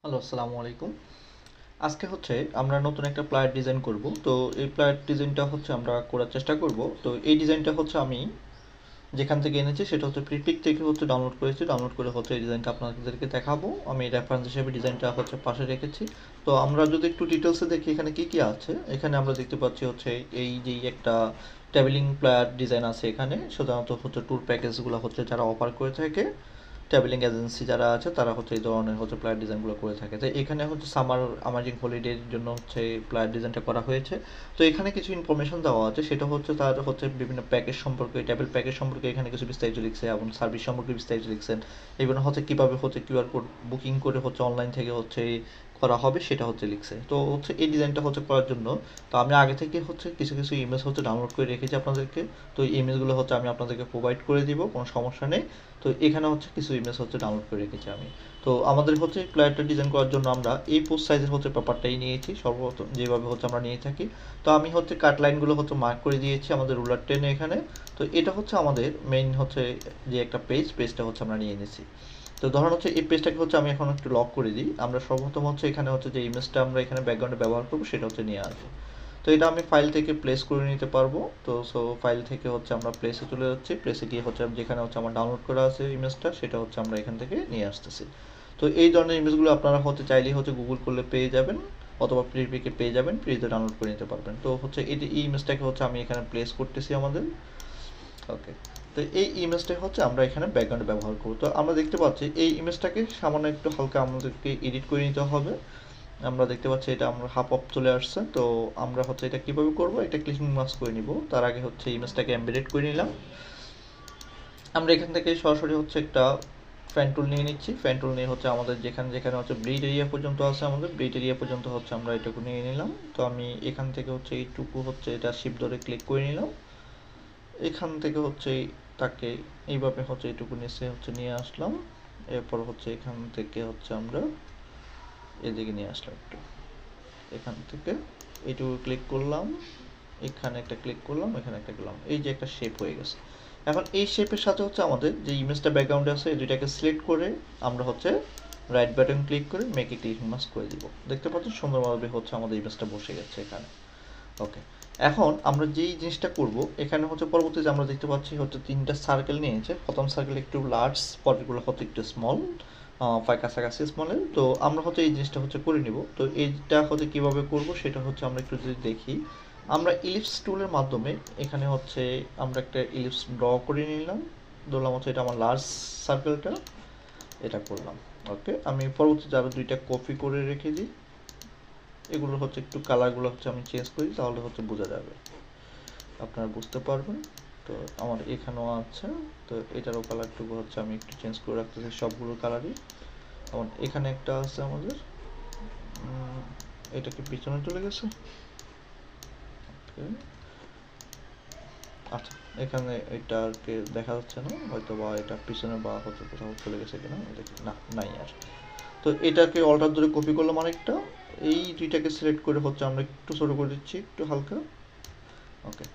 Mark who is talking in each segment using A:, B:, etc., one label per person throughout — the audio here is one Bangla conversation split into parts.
A: হ্যালো, আসসালামু আলাইকুম। আজকে আমরা নতুন একটা প্লায়ার ডিজাইন করব। তো এই প্লায়ার ডিজাইনটা আমরা করার চেষ্টা করব। তো এই ডিজাইনটা আমি যেখান থেকে এনেছি সেটা প্রিপিক থেকে ডাউনলোড করেছি। ডাউনলোড করে এই ডিজাইনটা আপনাদেরকে দেখাবো। আমি রেফারেন্স হিসেবে ডিজাইনটা পাশে রেখেছি। তো আমরা যদি একটু ডিটেলসে দেখি এখানে কি কি আছে। এখানে আমরা দেখতে পাচ্ছি এই যে একটা ট্রাভেলিং প্লায়ার ডিজাইন আছে। এখানে সাধারণত ট্যুর প্যাকেজগুলো যারা অফার করে থাকে, ট্রাভেলিং এজেন্সি যারা আছে তারা এই ধরনের প্লায়ার ডিজাইনগুলো করে থাকে। তো এখানে সামার আমাজিং হলিডের জন্য প্লায়ার ডিজাইনটা করা হয়েছে। তো এখানে কিছু ইনফরমেশন দেওয়া আছে, সেটা তার বিভিন্ন প্যাকেজ সম্পর্কে, ট্রাভেল প্যাকেজ সম্পর্কে এখানে কিছু বিস্তারিত লিখছে এবং সার্ভিস সম্পর্কে বিস্তারিত লিখছেন। এবং কীভাবে কিউআর কোড বুকিং করে অনলাইন থেকে করা হবে সেটা লিখছে। তো এই ডিজাইনটা করার জন্য তো আমি আগে থেকে কিছু কিছু ইমেজ ডাউনলোড করে রেখেছি আপনাদেরকে। তো এই ইমেজগুলো আমি আপনাদেরকে প্রোভাইড করে দিব, কোনো সমস্যা নেই। তো এখানে কিছু ইমেজ ডাউনলোড করে রেখেছি আমি। তো আমাদের প্লেয়ারটা ডিজাইন করার জন্য আমরা এই পোস্ট সাইজের পেপারটাই নিয়েছি সর্বপ্রথম, যেভাবে আমরা নিয়ে থাকি। তো আমি কাট লাইনগুলো মার্ক করে দিয়েছি আমাদের রুলার টেনে এখানে। তো এটা আমাদের মেইন যে একটা পেজটা আমরা নিয়ে নিয়েছি। তো ধরুন এই পেজটাকে আমি এখন একটু লক করে দিই। আমরা সর্বপ্রথম এখানে যে ইমেজটা আমরা এখানে ব্যাকগ্রাউন্ডে ব্যবহার করবো সেটা নিয়ে আসবো। তো এটা আমি ফাইল থেকে প্লেস করে নিতে পারবো। তো ফাইল থেকে আমরা প্লেসে চলে যাচ্ছি। প্লেসে গিয়ে যেখানে আমার ডাউনলোড করা আছে ইমেজটা, সেটা আমরা এখান থেকে নিয়ে আসতেছি। তো এই ধরনের ইমেজগুলো আপনারা চাইলেই গুগল করলে পেয়ে যাবেন, অথবা প্রিপিকে পেয়ে যাবেন, প্রিতে ডাউনলোড করে নিতে পারবেন। তো এই ইমেজটাকে আমি এখানে প্লেস করতেছি আমাদের। ওকে, তো এই ইমেজটাই আমরা এখানে ব্যাকগ্রাউন্ডে ব্যবহার করব। তো আমরা দেখতে পাচ্ছি এই ইমেজটাকে সামান্য একটু হালকা আমাদেরকে এডিট করে নিতে হবে। আমরা দেখতে পাচ্ছি এটা আমরা হাফ অফ চলে আসছে। তো আমরা এটা কিভাবে করব, এটা ক্লিকিং মাস্ক করে নিব। তার আগে ইমেজটাকে এমবেডেড করে নিলাম। আমরা এখান থেকে সরাসরি একটা ফ্যান টুল নিয়ে নিচ্ছি। ফ্যান টুল নিয়ে আমাদের যেখানে যেখানে ব্লিড এরিয়া পর্যন্ত আছে, আমাদের ব্লিড এরিয়া পর্যন্ত আমরা এটুকু নিয়ে নিলাম। তো আমি এখান থেকে এইটুকু এটা শিপ ধরে ক্লিক করে নিলাম। এখান থেকে তাকে এইভাবে এইটুকু নিচে নিয়ে আসলাম। এরপর এখান থেকে আমরা এদিকে নিয়ে আসলাম একটু। এখান থেকে এইটুকু ক্লিক করলাম, এখানে একটা ক্লিক করলাম, এখানে একটা করলাম। এই যে একটা শেপ হয়ে গেছে। এখন এই শেপের সাথে আমাদের যে ইমেজটা ব্যাকগ্রাউন্ডে আছে এই দুইটাকে সিলেক্ট করে আমরা রাইট বাটন ক্লিক করে মেকে ক্লিকিং মাস্ক করে দিব। দেখতে পাচ্ছেন সুন্দরভাবে আমাদের ইমেজটা বসে গেছে এখানে। ওকে, এখন আমরা যেই জিনিসটা করব এখানে পরবর্তীতে আমরা দেখতে পাচ্ছি তিনটা সার্কেল নিয়েছে। প্রথম সার্কেল একটু লার্জ, পরেরগুলো একটু স্মল, কাছাকাছি স্মলের। তো আমরা এই জিনিসটা করে নিব। তো এইটা কিভাবে করব সেটা আমরা একটু যদি দেখি। আমরা ইলিপস টুলের মাধ্যমে এখানে আমরা একটা ইলিপস ড্র করে নিলাম। ধরলাম এটা আমার লার্জ সার্কেলটা, এটা করলাম। ওকে, আমি পরবর্তীতে আরও দুইটা কপি করে রেখে দিই। এগুলো একটু কালারগুলো আমি চেঞ্জ করি, তাহলে বোঝা যাবে, আপনারা বুঝতে পারবেন। তো আমার এখানেও আছে। তো এটারও কালারটুকু আমি একটু চেঞ্জ করে রাখতেছি সবগুলো কালারই। যেমন এখানে একটা আছে আমাদের, এটা কি পিছনে চলে গেছে? আচ্ছা, এখানে এটাকে দেখা যাচ্ছে না, হয়তো বা এটা পিছনে বা কোথাও চলে গেছে কিনা দেখি। না, নাই আর। তো এটাকে অল্টার ধরে কপি করলাম আরেকটা। এই দুইটাকে সিলেক্ট করে আমরা একটু ছোট করে দিচ্ছি, একটু হালকা। ওকে,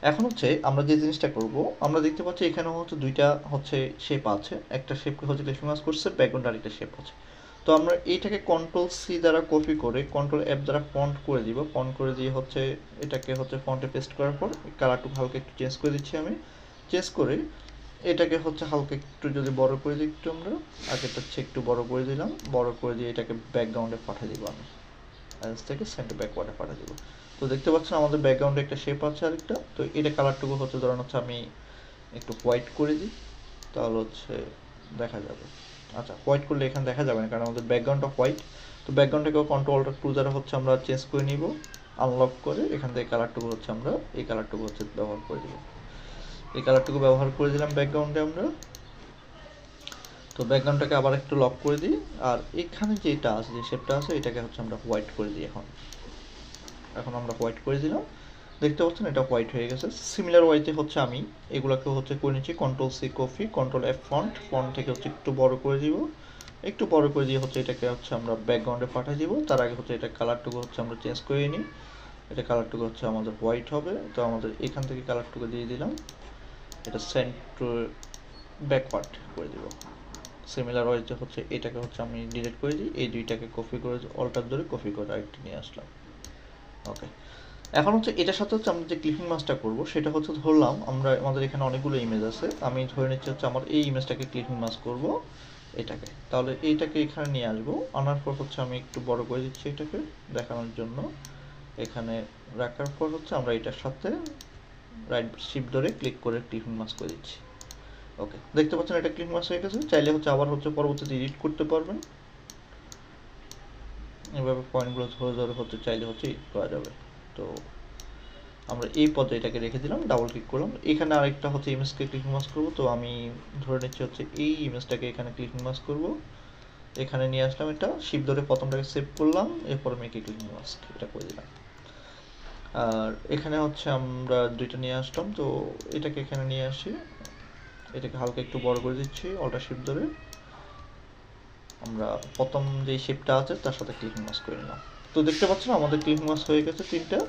A: এখন আমরা যে জিনিসটা করব, আমরা দেখতে পাচ্ছি এখানে দুইটা শেপ আছে। একটা শেপকে ক্লিকিং মার্ক করছে, ব্যাকগ্রাউন্ড আরেকটা শেপ আছে। তো আমরা এইটাকে কন্ট্রোল সি দ্বারা কপি করে কন্ট্রোল এফ দ্বারা ফন্ট করে দিব। ফন্ট করে দিয়ে এটাকে ফন্টে পেস্ট করার পর কালারটুকু হালকা একটু চেঞ্জ করে দিচ্ছি আমি। চেঞ্জ করে এটাকে হালকা একটু যদি বড় করে দিই, একটু আমরা আগেরটা একটু বড় করে দিলাম। বড় করে দিয়ে এটাকে ব্যাকগ্রাউন্ডে পাঠিয়ে দিব। আমি অ্যাজ থেকে সেন্টার ব্যাকওয়ার্ডে পাঠিয়ে দিব। তো দেখতে পাচ্ছেন আমাদের ব্যাকগ্রাউন্ডে একটা শেপ আছে আরেকটা। তো এটা কালারটুকু ধরেন আমি একটু হোয়াইট করে দিই, তাহলে দেখা যাবে। আচ্ছা, হোয়াইট করলে এখানে দেখা যাবে না, কারণ আমাদের ব্যাকগ্রাউন্ডটা হোয়াইট। তো ব্যাকগ্রাউন্ডটাকে কন্ট্রোল অল্টার টু দ্বারা আমরা চেঞ্জ করে নিব, আনলক করে এখান থেকে কালারটুকু আমরা এই কালারটুকু ব্যবহার করে দিব। এই কালারটুকু ব্যবহার করে দিলাম ব্যাকগ্রাউন্ডে আমরা। তো ব্যাকগ্রাউন্ডটাকে আবার একটু লক করে দিই। আর এখানে যেটা আছে, যে শেপটা আছে, এটাকে আমরা হোয়াইট করে দিই। এখন আমরা হোয়াইট করে দিলাম। দেখতে পাচ্ছেন এটা হোয়াইট হয়ে গেছে। সিমিলার ওয়াইতে আমি এগুলোকে করে নিচ্ছি, control C copy, control F font. Font থেকে একটু বড় করে দিব। একটু বড় করে দিয়ে এটাকে আমরা ব্যাকগ্রাউন্ডে পাঠিয়ে দিব। তার আগে এটা কালারটুকু আমরা চেঞ্জ করে নিই। এটা কালারটুকু আমাদের হোয়াইট হবে। তো আমাদের এখান থেকে কালারটুকু দিয়ে দিলাম, এটা সেন্টার ব্যাকওয়ার্ড করে দিব। সিমিলার ওয়েতে হচ্ছে এটাকে হচ্ছে আমি ডিলিট করে দিই, এই দুইটাকে কপি করে অল্টার ধরে কপি করে আরেকটা নিয়ে আসলাম। ওকে, এখন হচ্ছে এটার সাথে হচ্ছে আমরা যে ক্লিপিং মাছটা করবো সেটা হচ্ছে ধরলাম আমরা আমাদের এখানে অনেকগুলো ইমেজ আছে, আমি ধরে নিচ্ছি হচ্ছে আমার এই ইমেজটাকে ক্লিপিং মাছ করবো এটাকে, তাহলে এইটাকে এখানে নিয়ে আসবো, আনার পর হচ্ছে আমি একটু বড় করে দিচ্ছি এটাকে দেখানোর জন্য, এখানে রাখার পর হচ্ছে আমরা এটার সাথে রাইট শিফট ধরে ক্লিক করে ক্লিপিং মাছ করে দিচ্ছি। ওকে, দেখতে পাচ্ছেন এটা ক্লিপিং মাছ হয়ে গেছে, চাইলে হচ্ছে আবার হচ্ছে পরবর্তীতে এডিট করতে পারবেন, এভাবে পয়েন্টগুলো ধরে ধরে হচ্ছে চাইলে হচ্ছে এডিট করা যাবে। তো আমরা এই পর্যায়ে এটাকে রেখে দিলাম, ডাবল ক্লিক করলাম, এখানে আরেকটা হচ্ছে ইমেজকে ক্লিকিং মাস্ক করবো, তো আমি ধরে নিচ্ছি হচ্ছে এই ইমেজটাকে এখানে ক্লিকিং মাস্ক করবো, এখানে নিয়ে আসলাম, এটা শিফট ধরে প্রথমটাকে সেভ করলাম, এরপর মেকে ক্লিকিং মাস্ক এটা করে দিলাম। আর এখানে হচ্ছে আমরা দুইটা নিয়ে আসলাম, তো এটাকে এখানে নিয়ে আসি, এটাকে হালকা একটু বড় করে দিচ্ছি অল্টার শিফট ধরে, আমরা প্রথম যে শেপটা আছে তার সাথে ক্লিকিং মাস্ক করে নিলাম। তো দেখতে পাচ্ছেন আমাদের ক্লিকিং মাস্ক হয়ে গেছে তিনটা।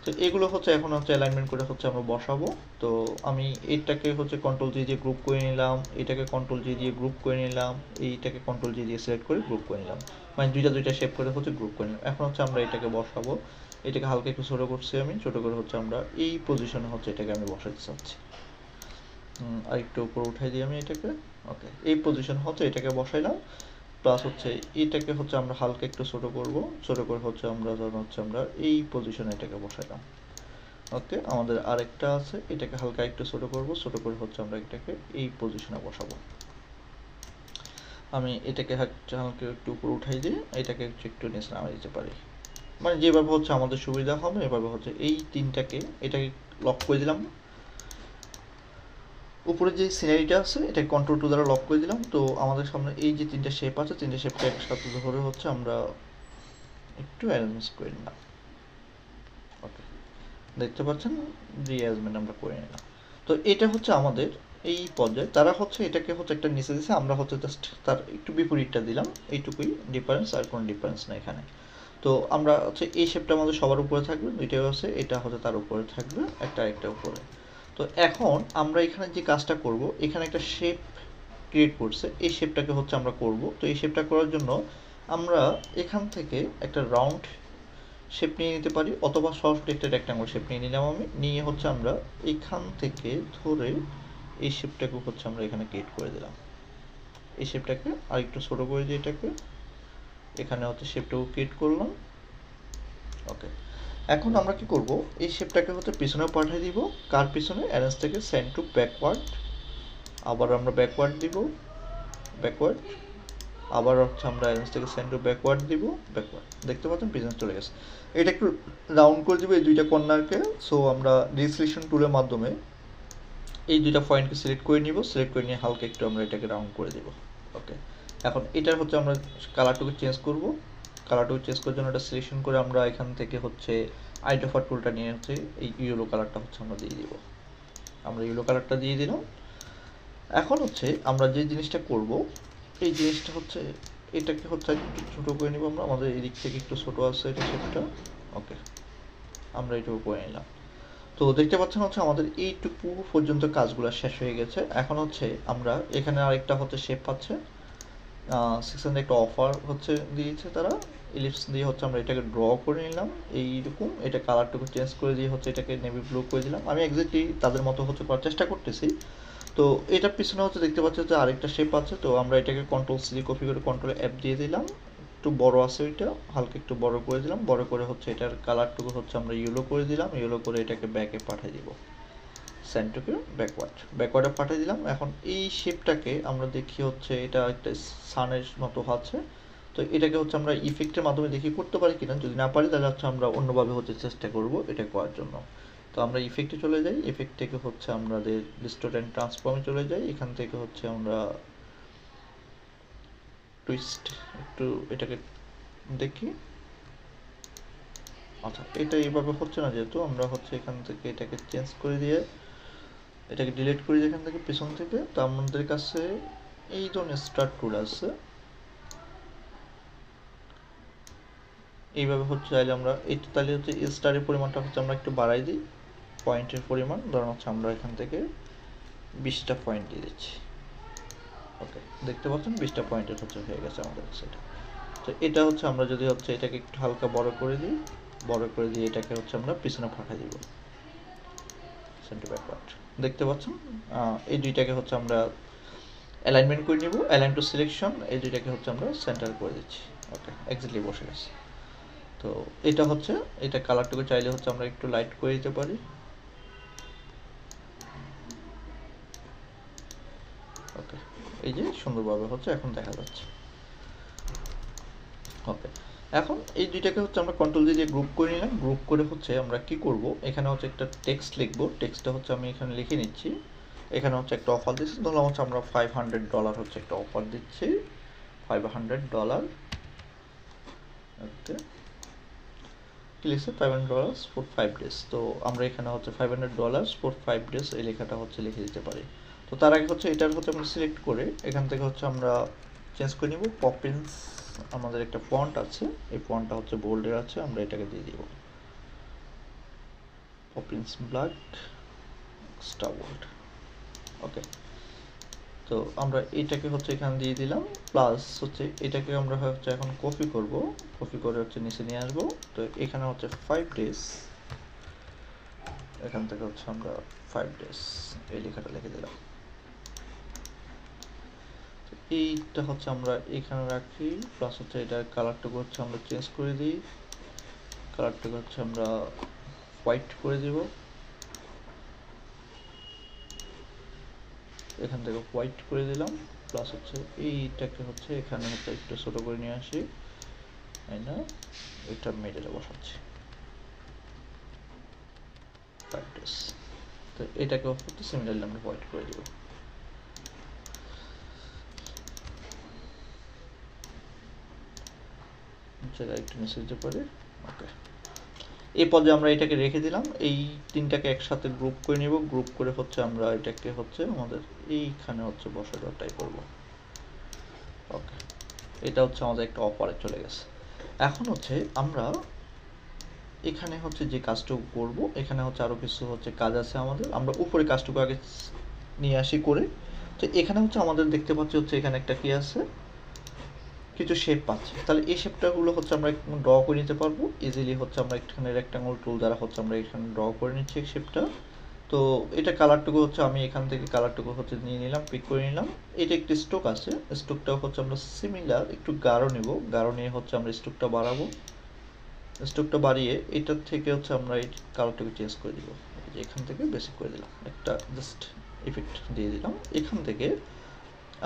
A: তো এগুলো হচ্ছে এখন হচ্ছে অ্যালাইনমেন্ট করে হচ্ছে আমরা বসাবো। তো আমি এইটাকে হচ্ছে কন্ট্রোল জি দিয়ে গ্রুপ করে নিলাম, এটাকে কন্ট্রোল জি দিয়ে গ্রুপ করে নিলাম, এইটাকে কন্ট্রোল জি দিয়ে সিলেক্ট করে গ্রুপ করে নিলাম, মানে দুইটা শেপ করে হচ্ছে গ্রুপ করে নিলাম। এখন হচ্ছে আমরা এটাকে বসাবো, এটাকে হালকা একটু ছোটো করছি, আমি ছোটো করে হচ্ছে আমরা এই পজিশনে হচ্ছে এটাকে আমি বসাতে চাচ্ছি, আর একটু উপরে উঠাই দিই আমি এটাকে। ওকে, এই পজিশন হচ্ছে এটাকে বসাইলাম, প্লাস হচ্ছে এটাকে হচ্ছে আমরা হালকা একটু ছোটো করব, ছোটো করে হচ্ছে আমরা ধরুন হচ্ছে আমরা এই পজিশনে এটাকে বসাইলাম। ওকে, আমাদের আরেকটা আছে, এটাকে হালকা একটু ছোটো করব, ছোটো করে হচ্ছে আমরা এটাকে এই পজিশনে বসাবো। আমি এটাকে হালকা একটু উপরে উঠাই দিয়ে এটাকে একটু নিচে নামিয়ে দিতে পারি, মানে যেভাবে হচ্ছে আমাদের সুবিধা হবে এভাবে হচ্ছে এই তিনটাকে এটাকে লক করে দিলাম, উপরে যে সিনারিটা আছে এটাকে কন্ট্রোল টু দ্বারা লক করে দিলাম। তো আমাদের সামনে এই যে তিনটা শেপ আছে, তিনটা শেপটা একসাথে ধরে হচ্ছে আমরা একটু অ্যারেঞ্জ করে নিলাম। ওকে, দেখতে পাচ্ছেন রিঅ্যারেঞ্জমেন্ট আমরা করে নিলাম। তো এটা হচ্ছে আমাদের এই পর্যায়ে, তারা হচ্ছে এটাকে হচ্ছে একটা নিচে দিচ্ছে, আমরা হচ্ছে জাস্ট তার একটু বিপরীতটা দিলাম, এইটুকুই ডিফারেন্স, আর কোনো ডিফারেন্স না এখানে। তো আমরা হচ্ছে এই শেপটা আমাদের সবার উপরে থাকবে, দুইটাই আছে, এটা হচ্ছে তার উপরে থাকবে, একটা উপরে। তো এখন আমরা এখানে যে কাজটা করব, এখানে একটা শেপ ক্রিয়েট করছে, এই শেপটাকে হচ্ছে আমরা করব। তো এই শেপটা করার জন্য আমরা এখান থেকে একটা রাউন্ড শেপ নিয়ে নিতে পারি, অথবা সরাসরি একটা রেক্ট্যাঙ্গল শেপ নিয়ে নিলাম, আমি নিয়ে হচ্ছে আমরা এখান থেকে ধরে এই শেপটাকে হচ্ছে আমরা এখানে ক্রিয়েট করে দিলাম, এই শেপটাকে আর একটু ছোট করে দিয়ে এটাকে এখানে হচ্ছে শেপটাকে ক্রিয়েট করলাম। ওকে, এখন আমরা কি করব, এই শেপটাকে হচ্ছে পিছনে পাঠিয়ে দিব, কার পিছনে, অ্যারেঞ্জ থেকে সেন্ড টু ব্যাকওয়ার্ড, আবার আমরা ব্যাকওয়ার্ড দিব, ব্যাকওয়ার্ড, আবার হচ্ছে আমরা অ্যারেঞ্জ থেকে সেন্ড টু ব্যাকওয়ার্ড দিব, ব্যাকওয়ার্ড, দেখতে পাচ্ছেন পিছনে চলে গেছে। এটা একটু রাউন্ড করে দিব এই দুইটা কর্নারকে। সো আমরা ডিসক্রিপশন টুলের মাধ্যমে এই দুইটা পয়েন্টকে সিলেক্ট করে নিব, সিলেক্ট করে নিয়ে হালকা একটু আমরা এটাকে রাউন্ড করে দেব। ওকে, এখন এটার হচ্ছে আমরা কালারটুকু চেঞ্জ করব, কালারটুকু চেঞ্জ করার জন্য এটা সিলেকশন করে আমরা এখান থেকে হচ্ছে আইডেন্টিফায়ার টুলটা নিয়ে হচ্ছে এই ইয়েলো কালারটা হচ্ছে আমরা দিয়ে দিব, আমরা ইয়েলো কালারটা দিয়ে দিলাম। এখন হচ্ছে আমরা যে জিনিসটা করব, এই জিনিসটা হচ্ছে এটাকে হচ্ছে একটু ছোটো করে নিব আমরা, আমাদের এদিক থেকে একটু ছোটো আছে এটা শেপটা। ওকে, আমরা এটুকু করে নিলাম। তো দেখতে পাচ্ছেন হচ্ছে আমাদের এইটুকু পর্যন্ত কাজগুলো শেষ হয়ে গেছে। এখন হচ্ছে আমরা এখানে আরেকটা হচ্ছে শেপ পাচ্ছে, সেকশনে একটা অফার হচ্ছে দিয়েছে তারা, ইলিপস দিয়ে হচ্ছে আমরা এটাকে ড্র করে নিলাম এইরকম, এটা কালারটুকু চেঞ্জ করে দিয়ে হচ্ছে এটাকে নেভি ব্লু করে দিলাম, আমি এক্স্যাক্টলি তাদের মতো হচ্ছে করার চেষ্টা করতেছি। তো এটার পিছনে হচ্ছে দেখতে পাচ্ছি যে আরেকটা শেপ আছে, তো আমরা এটাকে কন্ট্রোল সি কপি করে কন্ট্রোল এফ দিয়ে দিলাম, একটু বড় আছে ওইটা, হালকা একটু বড় করে দিলাম, বড় করে হচ্ছে এটার কালারটুকু হচ্ছে আমরা ইয়েলো করে দিলাম, ইয়েলো করে এটাকে ব্যাকে পাঠিয়ে দিব, সেন্টুকে ব্যাকওয়ার্ডে পাঠিয়ে দিলাম। এখন এই শেপটাকে আমরা দেখি হচ্ছে এটা একটা সানের মতো আছে, তো এটাকে হচ্ছে আমরা ইফেক্টের মাধ্যমে দেখি করতে পারি কিনা, যদি না পারি তাহলে হচ্ছে আমরা অন্যভাবে হচ্ছে চেষ্টা করব এটা করার জন্য। তো আমরা ইফেক্টে চলে যাই, ইফেক্ট থেকে হচ্ছে আমাদের ডিস্টর্ট অ্যান্ড ট্রান্সফর্মে চলে যাই, এখান থেকে হচ্ছে আমরা টুইস্ট একটু এটাকে দেখি। আচ্ছা, এটা এইভাবে হচ্ছে না, যেহেতু আমরা হচ্ছে এখান থেকে এটাকে চেঞ্জ করে দিয়ে এটাকে ডিলিট করি এখান থেকে পেছন থেকে, তো আমাদের কাছে এই ধরনের স্টার টুল আছে, এইভাবে হচ্ছে চাইলে আমরা এই তাহলে হচ্ছে স্টারের পরিমাণটা হচ্ছে আমরা একটু বাড়াই দিই, পয়েন্টের পরিমাণ ধরুন হচ্ছে আমরা এখান থেকে 20টা পয়েন্ট দিয়ে দিচ্ছি। ওকে, দেখতে পাচ্ছেন 20টা পয়েন্টের হচ্ছে হয়ে গেছে আমাদের সেটা। তো এটা হচ্ছে আমরা যদি হচ্ছে এটাকে একটু হালকা বড় করে দিই, বড় করে দিয়ে এটাকে হচ্ছে আমরা পিছনে ফাঁকা দিব, সেন্টার ব্যাকওয়ার্ড। দেখতে পাচ্ছেন এই দুইটাকে হচ্ছে আমরা অ্যালাইনমেন্ট করে নিব, অ্যালাইন টু সিলেকশন, এই দুইটাকে হচ্ছে আমরা সেন্টার করে দিচ্ছি। ওকে, এক্স্যাক্টলি বসে গেছে। তো এটা হচ্ছে, এটা কালারটুকু চাইলে হচ্ছে আমরা একটু লাইট করে দিতে পারি। ওকে, এই যে সুন্দরভাবে হচ্ছে এখন দেখা যাচ্ছে। ওকে, এখন এই দুইটাকে হচ্ছে আমরা কন্ট্রোল দিয়ে গ্রুপ করে নিলাম। গ্রুপ করে হচ্ছে আমরা কি করব, এখানে হচ্ছে একটা টেক্সট লিখব। টেক্সটটা হচ্ছে আমি এখানে লিখে নিচ্ছি। এখানে হচ্ছে একটা অফার দিচ্ছি, ধরলাম হচ্ছে আমরা $500 হচ্ছে একটা অফার দিচ্ছি, $500। ওকে, কি লিখছে, $500 ফর 5 ডেজ। তো আমরা এখানে হচ্ছে $500 ফর 5 ডেজ এই লেখাটা হচ্ছে লিখে দিতে পারি। তো তার আগে হচ্ছে এটার হচ্ছে আমরা সিলেক্ট করে এখান থেকে হচ্ছে আমরা চেঞ্জ করে নিব। পপিন্স আমাদের একটা ফন্ট আছে, এই ফন্টটা হচ্ছে বোল্ডের আছে, আমরা এটাকে দিয়ে দিব পপিন্স ব্ল্যাক এক্সট্রা বোল্ড। ওকে, তো আমরা এটাকে হচ্ছে এখানে দিয়ে দিলাম। প্লাস হচ্ছে এটাকে আমরা হচ্ছে এখন কপি করব, কপি করে হচ্ছে নিচে নিয়ে আসবো। তো এখানে হচ্ছে 5 ডেজ, এখান থেকে হচ্ছে আমরা 5 ডেজ এই লেখাটা লিখে দিলাম। এইটা হচ্ছে আমরা এখানে রাখি। প্লাস হচ্ছে এটার কালারটুকু হচ্ছে আমরা চেঞ্জ করে দিই, কালারটুকু হচ্ছে আমরা হোয়াইট করে দিব। এখান থেকে হোয়াইট করে দিলাম। প্লাস হচ্ছে এইটাকে হচ্ছে এখানে হচ্ছে একটু ছোট করে নিয়ে আসি, তাই না, এটা মিডলে বসাচ্ছি 5 ডেজ। তো এটাকে হচ্ছে সিমিলারলি আমরা হোয়াইট করে দিব। জায়গায় একটু নিচে দিতে পারি। ওকে, এই পর্যায়ে আমরা এটাকে রেখে দিলাম। এই তিনটাকে একসাথে গ্রুপ করে নিব। গ্রুপ করে হচ্ছে আমরা এটাকে হচ্ছে আমাদের এইখানে হচ্ছে বসে দেওয়াটাই করব। ওকে, এটা হচ্ছে আমাদের একটা অফারে চলে গেছে। এখন হচ্ছে আমরা এখানে হচ্ছে যে কাজটুকু করব, এখানে হচ্ছে আরও কিছু হচ্ছে কাজ আছে আমাদের। আমরা উপরে কাজটুকু আগে নিয়ে আসি করে। তো এখানে হচ্ছে আমাদের দেখতে পাচ্ছি হচ্ছে এখানে একটা কি আছে, কিছু শেপ আছে। তাহলে এই শেপটাগুলো হচ্ছে আমরা ড্র করে নিতে পারবো ইজিলি। হচ্ছে আমরা এখানে রেক্টাঙ্গল টুল দ্বারা হচ্ছে আমরা এখানে ড্র করে নিচ্ছি শেপটা। তো এটা কালারটুকু হচ্ছে আমি এখান থেকে কালারটুকু হচ্ছে নিয়ে নিলাম, পিক করে নিলাম। এটা একটি স্ট্রোক আছে, স্ট্রোকটাও হচ্ছে আমরা সিমিলার একটু গাঢ় নেব, গাঢ় নিয়ে হচ্ছে আমরা স্ট্রোকটা বাড়াবো। স্ট্রোকটা বাড়িয়ে এটার থেকে হচ্ছে আমরা এই কালারটাকে চেঞ্জ করে দিব। যে এখান থেকে বেসিক করে দিলাম, একটা জাস্ট ইফেক্ট দিয়ে দিলাম। এখান থেকে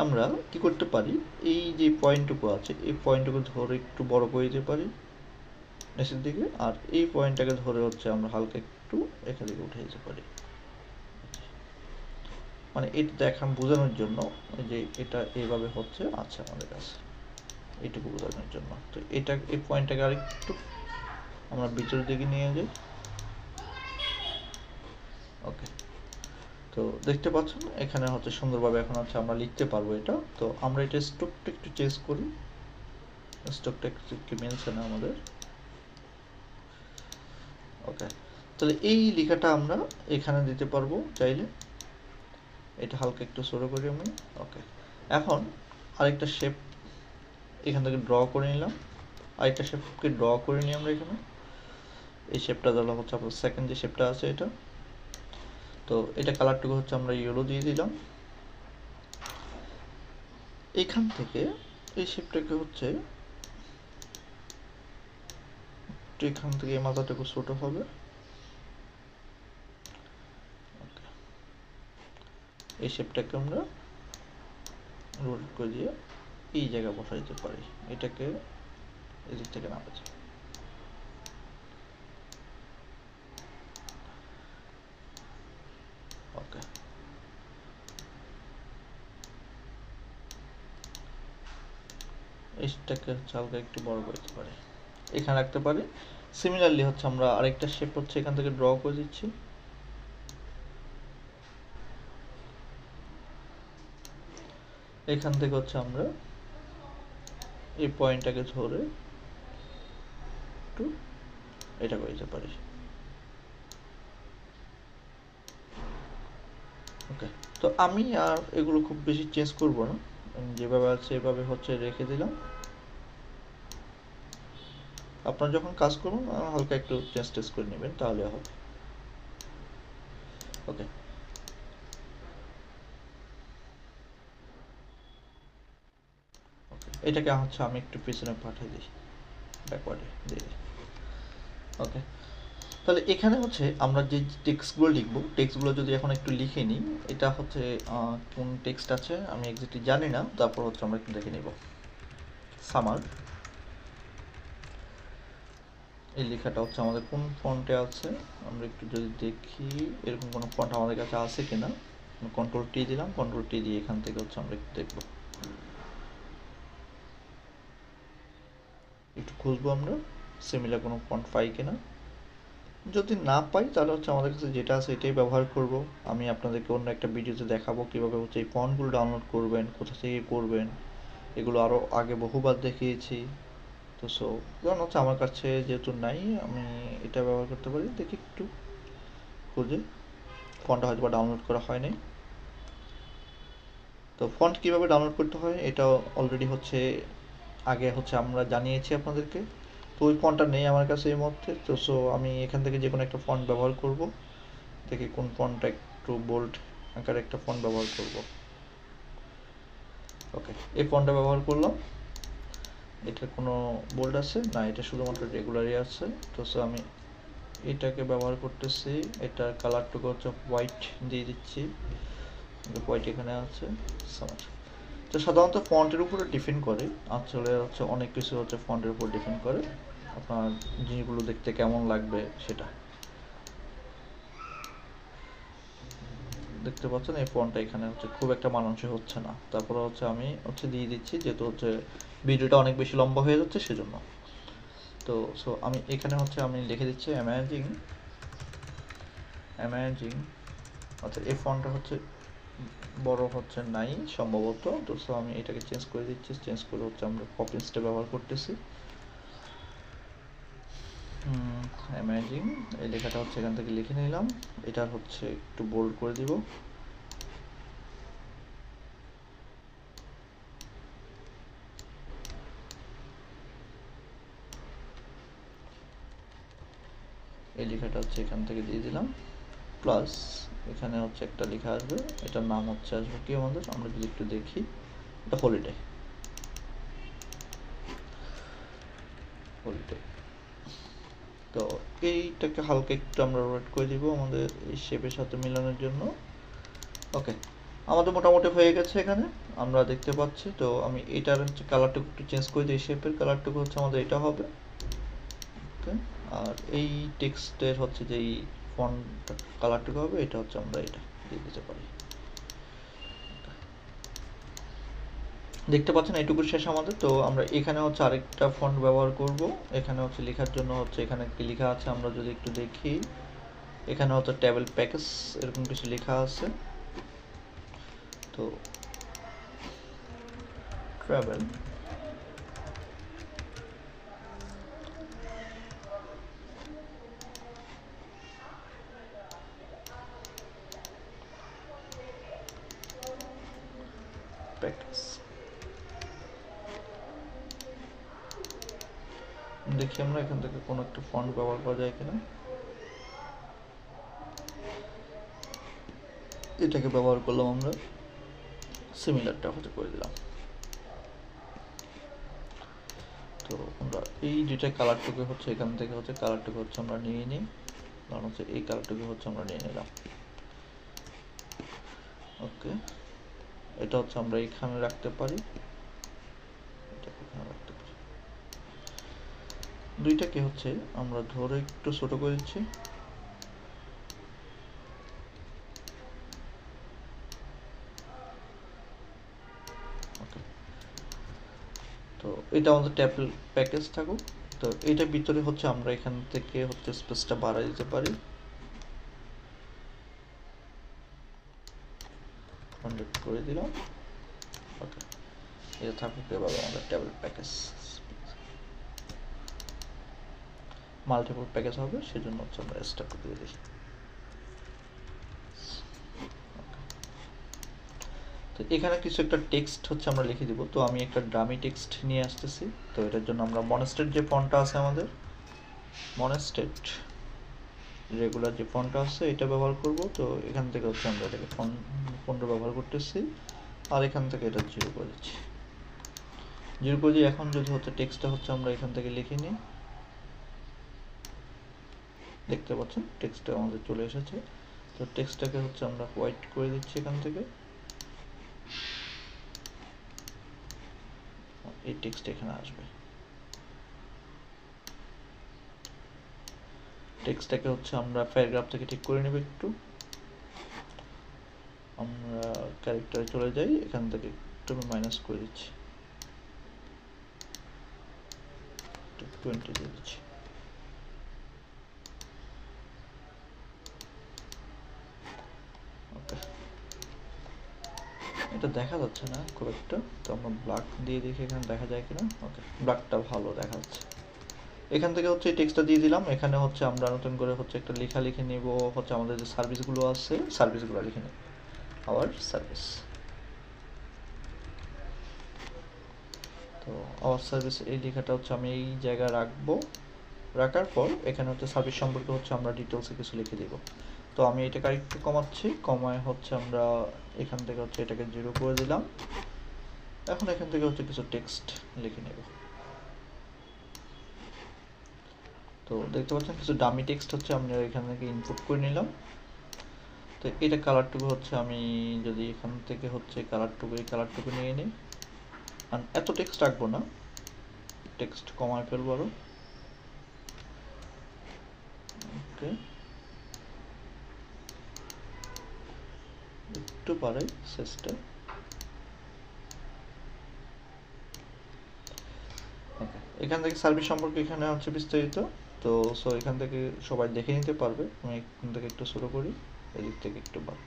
A: আমরা কি করতে পারি, এই যে পয়েন্টটুকু আছে এই পয়েন্টটুকু ধরে একটু বড় করে দিতে পারি নিচের দিকে, আর এই পয়েন্টটাকে ধরে হচ্ছে আমরা হালকা একটু এখান থেকে উঠে দিতে পারি। মানে এটা দেখান বোঝানোর জন্য যে এটা এইভাবে হচ্ছে আছে আমাদের কাছে, এইটুকু বোঝানোর জন্য। তো এটা এই পয়েন্টটাকে আরেকটু আমরা ভিতরের দিকে নিয়ে যাই। ওকে, তো দেখতে পাচ্ছেন এখানে হচ্ছে সুন্দরভাবে এখন হচ্ছে আমরা লিখতে পারবো এটা। তো আমরা এটা স্ট্রোকটা একটু চেঞ্জ করি, স্ট্রোকটা একটু মিলছে না আমাদের। ওকে, তাহলে এই লেখাটা আমরা এখানে দিতে পারবো চাইলে। এটা হালকা একটু ছোট করি আমি। ওকে, এখন আরেকটা শেপ এখান থেকে ড্র করে নিলাম, আরেকটা শেপকে ড্র করে নিই আমরা এখানে। এই শেপটা ধরলাম হচ্ছে আপনার সেকেন্ড যে শেপটা আছে এটা। তো এটা কালারটুকু হচ্ছে আমরা ইয়েলো দিয়ে দিলাম। এখান থেকে এই শেপটাকে হচ্ছে এখান থেকে এই মাথাটুকু ছোট হবে। এই শেপটাকে আমরা রোটেট করে দিয়ে এই জায়গায় বসাই দিতে পারি, এটাকে এদিক থেকে নামে যায়। ওকে, এইটাকে হচ্ছে হালকা একটু বড় করতে পারি, এখানে রাখতে পারি। সিমিলারলি হচ্ছে আমরা আরেকটা শেপ হচ্ছে এখান থেকে ড্র করে দিচ্ছি। এখান থেকে হচ্ছে আমরা এই পয়েন্টটাকে ধরে একটু এটা করে দিতে পারি। ওকে, তো আমি আর এগুলো খুব বেশি চেঞ্জ করব না, যেভাবে আছে এভাবে হচ্ছে রেখে দিলাম। আপনারা যখন কাজ করুন হালকা একটু চেঞ্জ টেস্ট করে নেবেন, তাহলে হবে। ওকে, এটাকে হচ্ছে আমি একটু পিছনে পাঠিয়ে দিই, ব্যাকওয়ার্ডে দিয়ে দিই। ওকে, তাহলে এখানে হচ্ছে আমরা যে টেক্সটগুলো লিখবো, টেক্সটগুলো যদি এখন একটু লিখে নিই, এটা হচ্ছে কোন টেক্সট আছে আমি এক্স্যাক্টলি জানি না, তারপর হচ্ছে আমরা একটু দেখে নিব। সামার, এই লেখাটা হচ্ছে আমাদের কোন ফন্টে আছে আমরা একটু যদি দেখি, এরকম কোনো ফন্ট আমাদের কাছে আছে কিনা। কন্ট্রোল টি দিলাম, কন্ট্রোল টি দিয়ে এখান থেকে হচ্ছে আমরা একটু দেখবো, একটু খুঁজবো আমরা সিমিলার কোনো ফন্ট পাই কিনা। যদি না পাই তাহলে হচ্ছে আমাদের কাছে যেটা আছে এটাই ব্যবহার করব। আমি আপনাদেরকে অন্য একটা ভিডিওতে দেখাবো কীভাবে হচ্ছে এই ফন্টগুলো ডাউনলোড করবেন, কোথা থেকে করবেন, এগুলো আরও আগে বহুবার দেখিয়েছি। তো কারণ হচ্ছে আমার কাছে যেহেতু নাই, আমি এটা ব্যবহার করতে পারি। দেখি একটু খুঁজে, ফন্টটা হয়তো বা ডাউনলোড করা হয়নি। তো ফন্ট কীভাবে ডাউনলোড করতে হয় এটা অলরেডি হচ্ছে আগে হচ্ছে আমরা জানিয়েছি আপনাদেরকে। তো ওই ফন্টটা নেই আমার কাছে এই মুহূর্তে, তো আমি এখান থেকে যে কোনো একটা ফন্ট ব্যবহার করব। দেখি কোন ফন্টটা একটু বোল্ড আকারে একটা ফন্ট ব্যবহার করব। ওকে, এই ফন্টটা ব্যবহার করলাম। এটা কোনো বোল্ড আছে না, এটা শুধুমাত্র রেগুলারই আছে। তো আমি এটাকে ব্যবহার করতেছি, এটার কালারটুকু হচ্ছে হোয়াইট দিয়ে দিচ্ছি, হোয়াইট এখানে আছে। তো সাধারণত ফন্টের উপরে ডিপেন্ড করে, আসলে হচ্ছে অনেক কিছু হচ্ছে ফন্টের উপর ডিপেন্ড করে আপনার জিনিসগুলো দেখতে কেমন লাগবে সেটা। দেখতে পাচ্ছেন এই ফন্টটা এখানে হচ্ছে খুব একটা মানানসই হচ্ছে না, তারপরে হচ্ছে আমি হচ্ছে দিয়ে দিচ্ছি, যেহেতু হচ্ছে ভিডিওটা অনেক বেশি লম্বা হয়ে যাচ্ছে সেজন্য। তো আমি এখানে হচ্ছে আমি লিখে দিচ্ছি অ্যামেজিং, অ্যামেজিং। আচ্ছা, এই ফন্টটা হচ্ছে বড় হচ্ছে নাই সম্ভবত। তো আমি এটাকে চেঞ্জ করে দিচ্ছি, চেঞ্জ করে হচ্ছে আমরা কপি পেস্টে ব্যবহার করতেছি। অ্যামেজিং, এই লেখাটা হচ্ছে এখান থেকে লিখে নিলাম। এটা হচ্ছে একটু বোল্ড করে দিব। এই লেখাটা হচ্ছে এখান থেকে দিয়ে দিলাম, প্লাস এখানে হচ্ছে একটা লেখা আসবে, এটার নাম হচ্ছে আসবে কি আমাদের, আমরা যদি একটু দেখি, এটা হলিডে, হলিডে। তো এইটাকে হালকা একটু আমরা রোটেট করে দিব আমাদের এই শেপের সাথে মেলানোর জন্য। ওকে, আমাদের মোটামুটি হয়ে গেছে এখানে আমরা দেখতে পাচ্ছি। তো আমি এটার হচ্ছে কালারটুকু একটু চেঞ্জ করে দিই, শেপের কালারটুকু হচ্ছে আমাদের এটা হবে। ওকে, আর এই টেক্সটের হচ্ছে যেই ফন্ট কালারটুকু হবে এটা হচ্ছে আমরা এটা দিয়ে দিতে পারি। দেখতে পাচ্ছেন এইটুকু শেষ আমাদের। তো আমরা এখানে হচ্ছে আরেকটা ফন্ট ব্যবহার করব, এখানে হচ্ছে লেখার জন্য হচ্ছে এখানে কি লেখা আছে আমরা যদি একটু দেখি, এখানে হচ্ছে টেবিল প্যাকেজ এরকম কিছু লেখা আছে। তো ট্রাভেল, প্যাকেজ, দেখি আমরা এখান থেকে কোনো একটা ফন্ট ব্যবহার করা যায় কিনা। এটাকে ব্যবহার করলাম আমরা, সিমিলারটা হচ্ছে করে দিলাম। তো আমরা এই দুইটা কালারটুকু হচ্ছে এখান থেকে হচ্ছে কালারটুকু হচ্ছে আমরা নিয়ে নিই, কারণ হচ্ছে এই কালারটুকু হচ্ছে আমরা নিয়ে নিলাম। ওকে, এটা হচ্ছে আমরা এখানে রাখতে পারি, এটা এখানে রাখতে পারি। দুইটাকে হচ্ছে আমরা ধরে একটু ছোট করে দিচ্ছি। ওকে, তো এটা আমাদের ট্যাবল প্যাকেজ থাকুক। তো এইটার ভিতরে হচ্ছে আমরা এখান থেকে হচ্ছে স্পেসটা বাড়াই দিতে পারি, 100 করে দিলাম। ওকে, এটা থাকুক এভাবে আমাদের টেবিল প্যাকেজ। মাল্টিপল প্যাকেজ হবে সেজন্য হচ্ছে আমরা স্টার্ট দিয়ে দিই। তো এখানে কিছু একটা টেক্সট হচ্ছে আমরা লিখে দিব। তো আমি একটা ডামি টেক্সট নিয়ে আসতেছি। তো এটার জন্য আমরা মনস্টেড যে ফন্টটা আছে আমাদের, মনস্টেড রেগুলার যে ফন্টটা আছে এটা ব্যবহার করব। তো এখান থেকে হচ্ছে আমরা এটাকে ফন্ট ব্যবহার করতেছি, আর এখান থেকে এটা 0 করে দিচ্ছি। 0 করে দিয়ে এখন যদি হচ্ছে টেক্সটটা হচ্ছে আমরা এখান থেকে লিখে নিই, দেখতে পাচ্ছেন টেক্সটটা আমাদের চলে এসেছে। তো টেক্সটটাকে হচ্ছে আমরা হোয়াইট করে দিচ্ছি এখান থেকে। এই টেক্সট এখানে আসবে। টেক্সটটাকে হচ্ছে আমরা প্যারাগ্রাফ থেকে ঠিক করে নেব একটু। আমরা ক্যারেক্টারে চলে যাই, এখান থেকে একটু মাইনাস করে দিচ্ছি, 20 দিয়ে দিচ্ছি। ওকে, এটা দেখা যাচ্ছে না খুব একটা, তো আমরা ব্ল্যাক দিয়ে দেখি এখানে দেখা যায় কিনা। ওকে, ব্ল্যাকটা ভালো দেখা যাচ্ছে। এখান থেকে হচ্ছে টেক্সটটা দিয়ে দিলাম। এখানে হচ্ছে আমরা নতুন করে হচ্ছে একটা লেখা লিখে নেব, হচ্ছে আমাদের যে সার্ভিসগুলো আছে সার্ভিসগুলো লিখে নেব, আওয়ার সার্ভিস। তো আওয়ার সার্ভিস এই লেখাটা হচ্ছে আমি এই জায়গায় রাখবো। রাখার পর এখানে হচ্ছে সার্ভিস সম্পর্কে হচ্ছে আমরা ডিটেলসে কিছু লিখে দেব। তো আমি এটাকে আরেকটু কমাচ্ছি, কমায় হচ্ছে আমরা এখান থেকে হচ্ছে এটাকে 0 করে দিলাম। এখন এখান থেকে হচ্ছে কিছু টেক্সট লিখে নেব। তো দেখতে পাচ্ছেন কিছু ডামি টেক্সট হচ্ছে আমরা এখান থেকে ইনপুট করে নিলাম। তো এটা কালারটুকু হচ্ছে আমি যদি এখান থেকে হচ্ছে এই কালারটুকু নিয়ে নিই, আর এত টেক্সট রাখবো না, টেক্সট কমায় ফেলবো আরো। ওকে, একটু পারে সাইজটা। ওকে, এখান থেকে সার্ভিস সম্পর্কে এখানে হচ্ছে বিস্তারিত। তো সো এখান থেকে সবাই দেখে নিতে পারবে। আমি এখান থেকে একটু শুরু করি, এদিক থেকে একটু বাড়ি,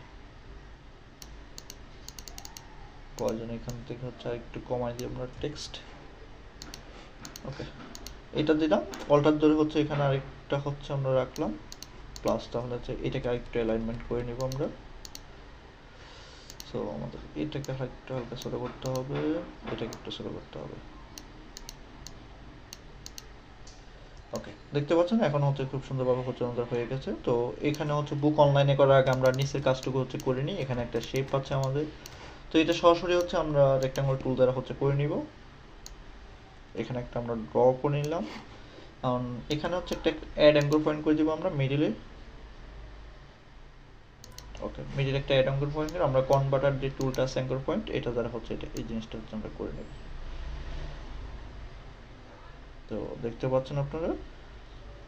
A: প্রয়োজন এখান থেকে হচ্ছে আর একটু কমাই দিই আমরা টেক্সট। ওকে, এটা দিলাম। অল্টার ধরে হচ্ছে এখানে আরেকটা হচ্ছে আমরা রাখলাম প্লাস, তাহলে হচ্ছে এটাকে আরেকটু অ্যালাইনমেন্ট করে নিব আমরা। সো আমাদের এটাকে আরেকটু হালকা ছোটো করতে হবে, এটাকে একটু ছোটো করতে হবে। ওকে, দেখতে পাচ্ছেন এখন হচ্ছে খুব সুন্দরভাবে হচ্ছে আমাদের হয়ে গেছে। তো এখানে হচ্ছে বুক অনলাইনে করার আগে আমরা নিচের কাজটুকু হচ্ছে করে নিই। এখানে একটা শেপ আছে আমাদের, তো এটা সরাসরি হচ্ছে আমরা রেক্টাঙ্গুলার টুল দ্বারা হচ্ছে করে নিব। এখানে একটা আমরা ড্র করে নিলাম। কারণ এখানে হচ্ছে একটা অ্যাড অ্যাঙ্গল পয়েন্ট করে দিব আমরা মিডিলে। ওকে, মিডিলে একটা অ্যাড অ্যাঙ্গল পয়েন্ট করে আমরা কনভার্টার যে টুলটা আছে অ্যাঙ্গল পয়েন্ট, এটা দ্বারা হচ্ছে এটা এই জিনিসটা হচ্ছে আমরা করে নেব। তো দেখতে পাচ্ছেন আপনারা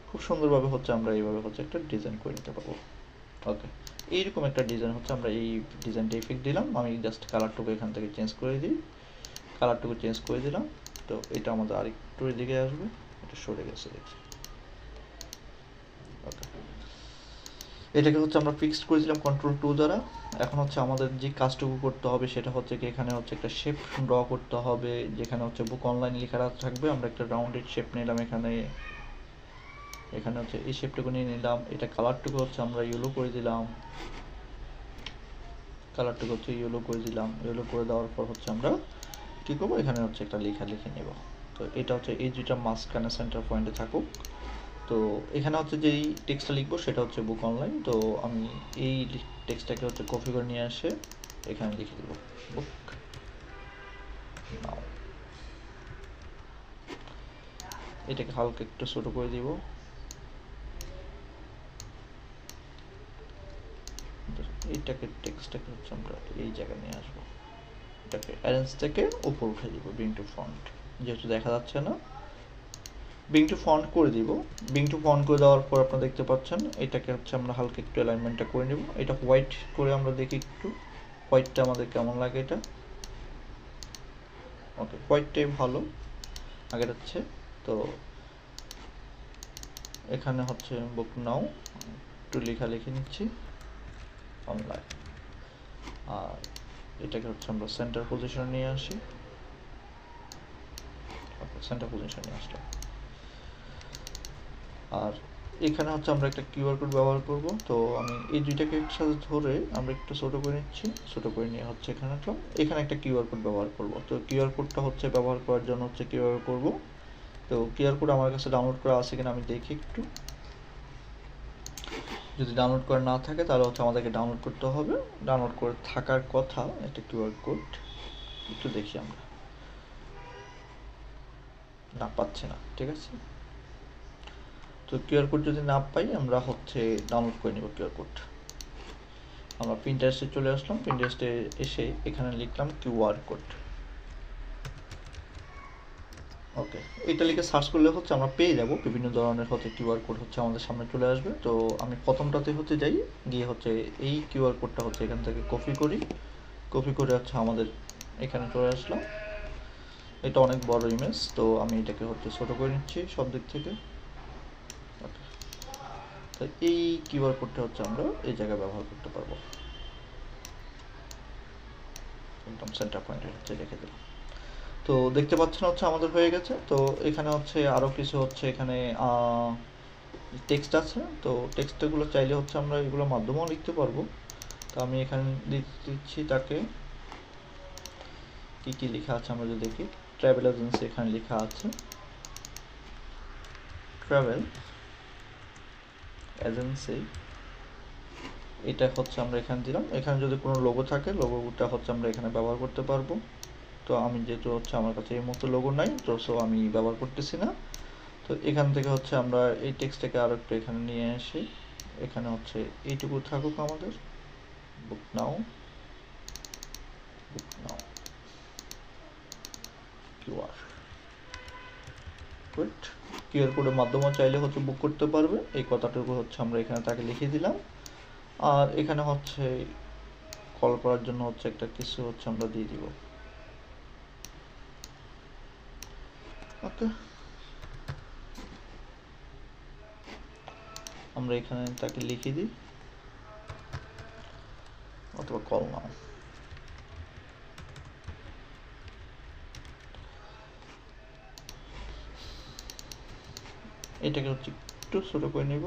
A: খুব সুন্দরভাবে হচ্ছে আমরা এইভাবে হচ্ছে একটা ডিজাইন করে নিতে পারবো। ওকে, এইরকম একটা ডিজাইন হচ্ছে আমরা এই ডিজাইনটা ইফেক্ট দিলাম। আমি জাস্ট কালারটুকু এখান থেকে চেঞ্জ করে দিই, কালারটুকু চেঞ্জ করে দিলাম। তো এটা আমাদের আরেকটু এদিকে আসবে, এটা সরে গেছে দেখছি। ওকে, এটাকে হচ্ছে আমরা ফিক্সড করেছিলাম Ctrl+2 দ্বারা। এখন হচ্ছে আমাদের যে কাজটুকু করতে হবে সেটা হচ্ছে কি এখানে হচ্ছে একটা শেপ ড্র করতে হবে, যেখানে হচ্ছে বুক অনলাইন লেখাটা থাকবে। আমরা একটা রাউন্ডেড শেপ নিলাম এখানে, এখানে হচ্ছে এই শেপটুকু নিয়ে নিলাম। এটা কালারটুকু হচ্ছে আমরা ইয়েলো করে দিলাম, কালারটুকু হচ্ছে ইয়েলো করে দিলাম। ইয়েলো করে দেওয়ার পর হচ্ছে আমরা কী করবো, এখানে হচ্ছে একটা লেখা লিখে নেব। তো এটা হচ্ছে এই দুইটা মাঝখানে সেন্টার পয়েন্টে থাকুক। তো এখানে হচ্ছে যেই টেক্সটটা লিখবো সেটা হচ্ছে বুক অনলাইন। তো আমি এই টেক্সটটাকে হচ্ছে কপি করে নিয়ে আসে এখানে লিখে দেবো বুক নাও। এটাকে হালকা একটু ছোটো করে দিব। এইটাকে টেক্সটটাকে হচ্ছে আমরা এই জায়গায় নিয়ে আসবো, এটাকে অ্যারেঞ্জ থেকে উপর উঠে দিব ব্রিং টু ফন্ট, যেহেতু দেখা যাচ্ছে না ব্রিং টু ফন্ট করে দিব। ব্রিং টু ফন্ট করে দেওয়ার পর আপনারা দেখতে পাচ্ছেন এটাকে হচ্ছে আমরা হালকা একটু অ্যালাইনমেন্টটা করে নেব। এটা হোয়াইট করে আমরা দেখি একটু হোয়াইটটা আমাদের কেমন লাগে এটা। ওকে, হোয়াইটটাই ভালো আগের হচ্ছে। তো এখানে হচ্ছে বুক নাও একটু লেখা লিখে নিচ্ছি অনলাইন, আর এটাকে হচ্ছে আমরা সেন্টার পজিশনে নিয়ে আসি। ওকে, সেন্টার পজিশনে নিয়ে আসলাম। আর এখানে হচ্ছে আমরা একটা কিউআর কোড ব্যবহার করব। তো আমি এই দুইটাকে একসাথে ধরে আমরা একটু ছোটো করে নিচ্ছি, ছোটো করে নিয়ে হচ্ছে এখানে একটা কিউআর কোড ব্যবহার করব। তো কিউআর কোডটা হচ্ছে ব্যবহার করার জন্য হচ্ছে কীভাবে করব, তো কিউআর কোড আমার কাছে ডাউনলোড করা আছে কিনা আমি দেখি একটু। যদি ডাউনলোড করা না থাকে তাহলে হচ্ছে আমাদেরকে ডাউনলোড করতে হবে। ডাউনলোড করে থাকার কথা একটা কিউআর কোড, একটু দেখি আমরা, না পাচ্ছি না, ঠিক আছে। তো কিউআর কোড যদি না পাই আমরা হচ্ছে ডাউনলোড করে নিব কিউআর কোড। আমরা পিন্টারেস্টে চলে আসলাম, পিন্টারেস্টে এসে এখানে লিখলাম কিউআর কোড। ওকে, এটা লিখে সার্চ করলে হচ্ছে আমরা পেয়ে যাব বিভিন্ন ধরনের হচ্ছে কিউআর কোড হচ্ছে আমাদের সামনে চলে আসবে। তো আমি প্রথমটাতে হচ্ছে যাই, গিয়ে হচ্ছে এই কিউআর কোডটা হচ্ছে এখান থেকে কপি করি, কপি করে হচ্ছে আমাদের এখানে চলে আসলাম। এটা অনেক বড় ইমেজ, তো আমি এটাকে হচ্ছে ছোটো করে নিচ্ছি সব দিক থেকে। ওকে, তো এই কিউআর কোডটা হচ্ছে আমরা এই জায়গায় ব্যবহার করতে পারবো। একদম সেন্টার পয়েন্টে হচ্ছে রেখে দিলাম। তো দেখতে পাচ্ছেন হচ্ছে আমাদের হয়ে গেছে। তো এখানে হচ্ছে আরও কিছু হচ্ছে এখানে টেক্সট আছে। তো টেক্সটগুলো চাইলে হচ্ছে আমরা এগুলোর মাধ্যমেও লিখতে পারবো। তো আমি এখানে দিচ্ছি তাকে কি কি লেখা আছে আমরা যদি দেখি, ট্রাভেল এজেন্সি এখানে লেখা আছে, ট্রাভেল এজেন্সি, এটা হচ্ছে আমরা এখানে দিলাম। এখানে যদি কোনো লোগো থাকে লোগোটা হচ্ছে আমরা এখানে ব্যবহার করতে পারবো। তো আমি যেহেতু হচ্ছে আমার কাছে এই মুহূর্তে লোগো নাই, তো সো আমি ব্যবহার করতেছি না। তো এখান থেকে হচ্ছে আমরা এই টেক্সটটাকে আরও একটু এখানে নিয়ে আসি, এখানে হচ্ছে এইটুকু থাকুক আমাদের, বুক নাও, বুক নাও কিউআর কোড। কিউআর কোডের মাধ্যমে চাইলে হচ্ছে বুক করতে পারবে, এই কথাটুকু হচ্ছে আমরা এখানে তাকে লিখে দিলাম। আর এখানে হচ্ছে কল করার জন্য হচ্ছে একটা কিছু হচ্ছে আমরা দিয়ে দিব। ওকে, আমরা এখানে তাকে লিখে দিই অথবা কল নাও। এটাকে হচ্ছে একটু ছোটো করে নিব।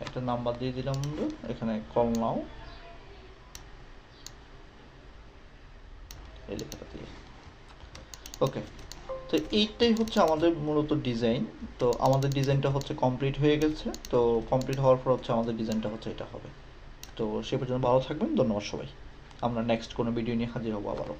A: একটা নাম্বার দিয়ে দিলাম আমরা এখানে, কল নাও, এই লেখাটা দিয়ে। ওকে, তো এইটাই হচ্ছে আমাদের মূলত ডিজাইন। তো আমাদের ডিজাইনটা হচ্ছে কমপ্লিট হয়ে গেছে। তো কমপ্লিট হওয়ার পর হচ্ছে আমাদের ডিজাইনটা হচ্ছে এটা হবে। তো সে পর্যন্ত ভালো থাকবেন, ধন্যবাদ সবাই। আমরা নেক্সট কোনো ভিডিও নিয়ে হাজির হবো আবারও।